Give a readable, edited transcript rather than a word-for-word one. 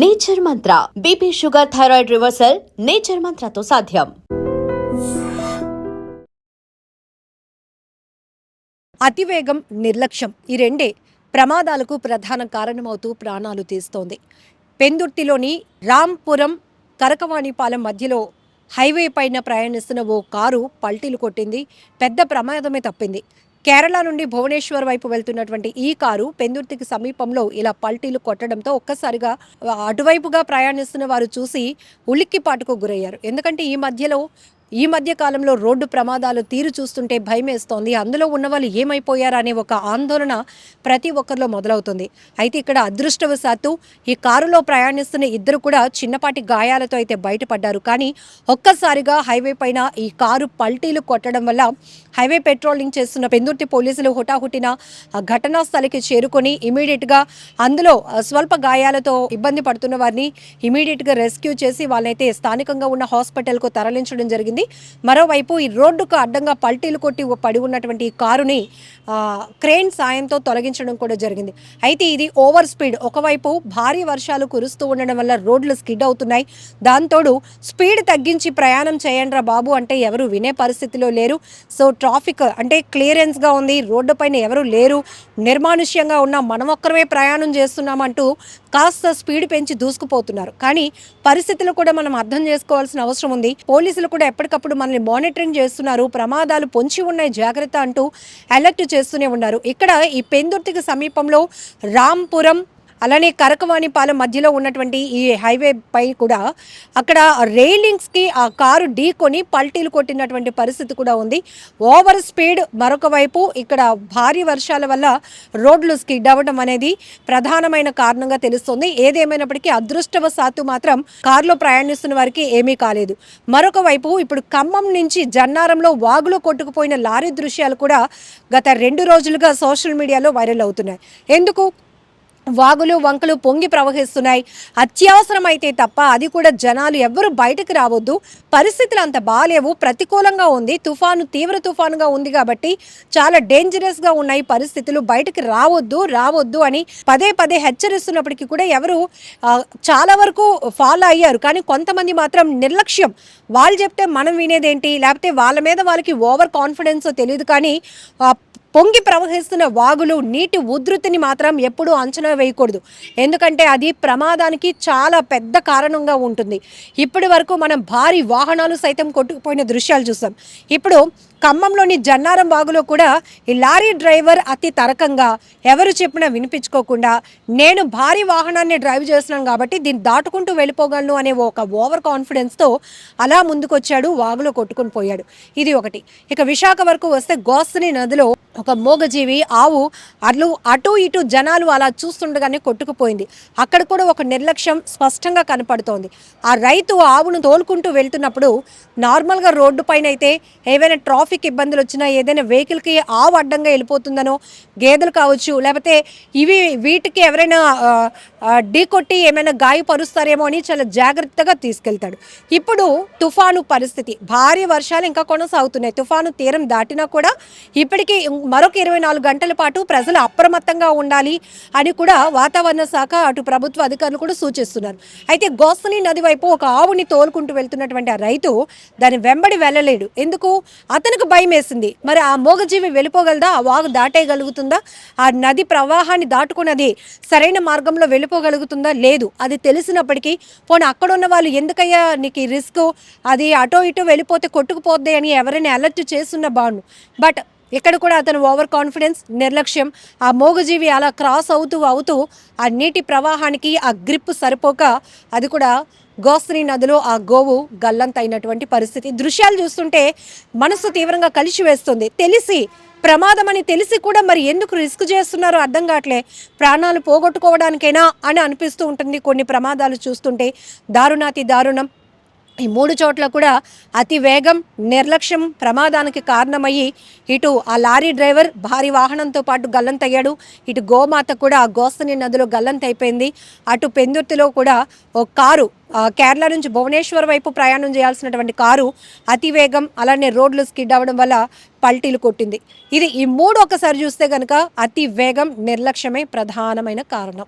Nature mantra BP sugar thyroid reversal nature మంత్రతో సాధ్యం. అతివేగం, నిర్లక్ష్యం ఈ రెండే ప్రమాదాలకు ప్రధాన కారణమవుతూ ప్రాణాలు తీస్తోంది. పెందుర్తిలోని రాంపురం కరకవాణిపాలెం మధ్యలో హైవే పైన ప్రయాణిస్తున్న ఓ కారు పల్టీలు కొట్టింది. పెద్ద ప్రమాదమే తప్పింది. కేరళ నుండి భువనేశ్వర్ వైపు వెళ్తున్నటువంటి ఈ కారు పెందుర్తికి సమీపంలో ఇలా పల్టీలు కొట్టడంతో ఒక్కసారిగా అటువైపుగా ప్రయాణిస్తున్న వారు చూసి ఉలిక్కిపాటుకు గురయ్యారు. ఎందుకంటే ఈ మధ్య కాలంలో రోడ్డు ప్రమాదాలు తీరు చూస్తుంటే భయమేస్తోంది. అందులో ఉన్న వాళ్ళు ఏమైపోయారనే ఒక ఆందోళన ప్రతి ఒక్కరిలో మొదలవుతుంది. అయితే ఇక్కడ అదృష్టవశాత్తు ఈ కారులో ప్రయాణిస్తున్న ఇద్దరు కూడా చిన్నపాటి గాయాలతో అయితే బయటపడ్డారు. కానీ ఒక్కసారిగా హైవే పైన ఈ కారు పల్టీలు కొట్టడం వల్ల హైవే పెట్రోలింగ్ చేస్తున్న పెందుర్తి పోలీసులు హుటాహుటిన ఘటనా స్థలికి చేరుకొని ఇమీడియట్గా అందులో స్వల్ప గాయాలతో ఇబ్బంది పడుతున్న వారిని ఇమీడియట్గా రెస్క్యూ చేసి వాళ్ళైతే స్థానికంగా ఉన్న హాస్పిటల్కు తరలించడం జరిగింది. మరోవైపు ఈ రోడ్డుకు అడ్డంగా పల్టీలు కొట్టి పడి ఉన్నటువంటి ఈ కారుని క్రేన్ సాయంతో తొలగించడం కూడా జరిగింది. అయితే ఇది ఓవర్ స్పీడ్. ఒకవైపు భారీ వర్షాలు కురుస్తూ ఉండడం వల్ల రోడ్లు స్కిడ్ అవుతున్నాయి. దాంతోడు స్పీడ్ తగ్గించి ప్రయాణం చేయండి రా బాబు అంటే ఎవరు వినే పరిస్థితిలో లేరు. సో ట్రాఫిక్ అంటే క్లియరెన్స్గా ఉంది, రోడ్డు పైన ఎవరు లేరు, నిర్మానుష్యంగా ఉన్న మనం ఒక్కరమే ప్రయాణం చేస్తున్నామంటూ కాస్త స్పీడ్ పెంచి దూసుకుపోతున్నారు. కానీ పరిస్థితులు కూడా మనం అర్థం చేసుకోవాల్సిన అవసరం ఉంది. పోలీసులు కూడా ఎప్పటికప్పుడు మనల్ని మానిటరింగ్ చేస్తున్నారు. ప్రమాదాలు పొంచి ఉన్నాయి, జాగ్రత్త అంటూ అలర్ట్ చేస్తూనే ఉన్నారు. ఇక్కడ ఈ పెందుర్తికి సమీపంలో రాంపురం అలానే కరకవాణిపాలెం మధ్యలో ఉన్నటువంటి ఈ హైవే పై కూడా అక్కడ రైలింగ్స్కి ఆ కారు ఢీకొని పల్టీలు కొట్టినటువంటి పరిస్థితి కూడా ఉంది. ఓవర్ స్పీడ్, మరొక వైపు ఇక్కడ భారీ వర్షాల వల్ల రోడ్లు స్కిడ్ అవ్వడం అనేది ప్రధానమైన కారణంగా తెలుస్తుంది. ఏదేమైనప్పటికీ అదృష్టవశాత్తు మాత్రం కారులో ప్రయాణిస్తున్న వారికి ఏమీ కాలేదు. మరొక వైపు ఇప్పుడు ఖమ్మం నుంచి జన్నారంలో వాగులో కొట్టుకుపోయిన లారీ దృశ్యాలు కూడా గత 2 రోజులుగా సోషల్ మీడియాలో వైరల్ అవుతున్నాయి. ఎందుకు? వాగులు వంకలు పొంగి ప్రవహిస్తున్నాయి. అత్యవసరమైతే తప్ప అది కూడా జనాలు ఎవ్వరూ బయటకు రావద్దు. పరిస్థితులు అంత బాలేవు, ప్రతికూలంగా ఉంది, తీవ్ర తుఫానుగా ఉంది కాబట్టి చాలా డేంజరస్గా ఉన్నాయి పరిస్థితులు, బయటకు రావద్దు అని పదే పదే హెచ్చరిస్తున్నప్పటికీ కూడా ఎవరు చాలా వరకు ఫాలో అయ్యారు. కానీ కొంతమంది మాత్రం నిర్లక్ష్యం. వాళ్ళు చెప్తే మనం వినేదేంటి, లేకపోతే వాళ్ళ మీద వాళ్ళకి ఓవర్ కాన్ఫిడెన్స్ తెలియదు. కానీ పొంగి ప్రవహిస్తున్న వాగులు నీటి ఉధృతిని మాత్రం ఎప్పుడూ అంచనా వేయకూడదు. ఎందుకంటే అది ప్రమాదానికి చాలా పెద్ద కారణంగా ఉంటుంది. ఇప్పటి వరకు మనం భారీ వాహనాలు సైతం కొట్టుకుపోయిన దృశ్యాలు చూసాం. ఇప్పుడు ఖమ్మంలోని జన్నారం వాగులో కూడా ఈ లారీ డ్రైవర్ అతి తరకంగా ఎవరు చెప్పినా వినిపించుకోకుండా నేను భారీ వాహనాన్ని డ్రైవ్ చేస్తున్నాను కాబట్టి దీన్ని దాటుకుంటూ వెళ్ళిపోగలను అనే ఒక ఓవర్ కాన్ఫిడెన్స్తో అలా ముందుకొచ్చాడు, వాగులో కొట్టుకుని పోయాడు. ఇది ఒకటి. ఇక విశాఖ వరకు వస్తే గోస్తని నదిలో ఒక మూగజీవి ఆవు అటు ఇటు జనాలు అలా చూస్తుండగానే కొట్టుకుపోయింది. అక్కడ కూడా ఒక నిర్లక్ష్యం స్పష్టంగా కనపడుతోంది. ఆ రైతు ఆవును తోలుకుంటూ వెళ్తున్నప్పుడు నార్మల్గా రోడ్డు పైన అయితే ఏవైనా ట్రాఫిక్ ఇబ్బందులు వచ్చినా, ఏదైనా వెహికల్కి ఆవు అడ్డంగా వెళ్ళిపోతుందనో, గేదెలు కావచ్చు, లేకపోతే వీటికి ఎవరైనా ఢీకొట్టి ఏమైనా గాయపరుస్తారేమో అని చాలా జాగ్రత్తగా తీసుకెళ్తాడు. ఇప్పుడు తుఫాను పరిస్థితి, భారీ వర్షాలు ఇంకా కొనసాగుతున్నాయి. తుఫాను తీరం దాటినా కూడా ఇప్పటికీ మరొక 24 గంటల పాటు ప్రజలు అప్రమత్తంగా ఉండాలి అని కూడా వాతావరణ శాఖ అటు ప్రభుత్వ అధికారులు కూడా సూచిస్తున్నారు. అయితే గోస్తని నది వైపు ఒక ఆవుని తోలుకుంటూ వెళ్తున్నటువంటి ఆ రైతు దాని వెంబడి వెళ్ళలేడు. ఎందుకు? అతనికి భయం వేసింది. మరి ఆ మూగజీవి వెళ్ళిపోగలదా? ఆ వాగు దాటేయగలుగుతుందా? ఆ నది ప్రవాహాన్ని దాటుకున్నది సరైన మార్గంలో వెళ్ళిపోగలుగుతుందా? లేదు. అది తెలిసినప్పటికీ పోనీ అక్కడ ఉన్న వాళ్ళు ఎందుకయ్యా నీకు ఈ రిస్క్, అది అటో ఇటో వెళ్ళిపోతే కొట్టుకుపోద్ది అని ఎవరైనా అలర్ట్ చేస్తున్న బాగుండు. బట్ ఇక్కడ కూడా అతను ఓవర్ కాన్ఫిడెన్స్, నిర్లక్ష్యం. ఆ మోగజీవి అలా క్రాస్ అవుతూ ఆ నీటి ప్రవాహానికి ఆ గ్రిప్ సరిపోక అది కూడా గోస్తని నదిలో ఆ గోవు గల్లంతైనటువంటి పరిస్థితి. దృశ్యాలు చూస్తుంటే మనసు తీవ్రంగా కలిసివేస్తుంది. ప్రమాదం అని తెలిసి కూడా మరి ఎందుకు రిస్క్ చేస్తున్నారో అర్థం కావట్లే. ప్రాణాలు పోగొట్టుకోవడానికైనా అని అనిపిస్తూ ఉంటుంది కొన్ని ప్రమాదాలు చూస్తుంటే. దారుణాతి దారుణం. ఈ 3 చోట్ల కూడా అతి వేగం, నిర్లక్ష్యం ప్రమాదానికి కారణమయ్యి ఇటు ఆ లారీ డ్రైవర్ భారీ వాహనంతో పాటు గల్లంతయ్యాడు, ఇటు గోమాత కూడా గోస్తని నదిలో గల్లంతైపోయింది. అటు పెందుర్తిలో కూడా ఒక కారు కేరళ నుంచి భువనేశ్వర్ వైపు ప్రయాణం చేయాల్సినటువంటి కారు అతివేగం, అలానే రోడ్లు స్కిడ్ అవ్వడం వల్ల పల్టీలు కొట్టింది. ఈ 3 ఒకసారి చూస్తే కనుక అతి వేగం, నిర్లక్ష్యమే ప్రధానమైన కారణం.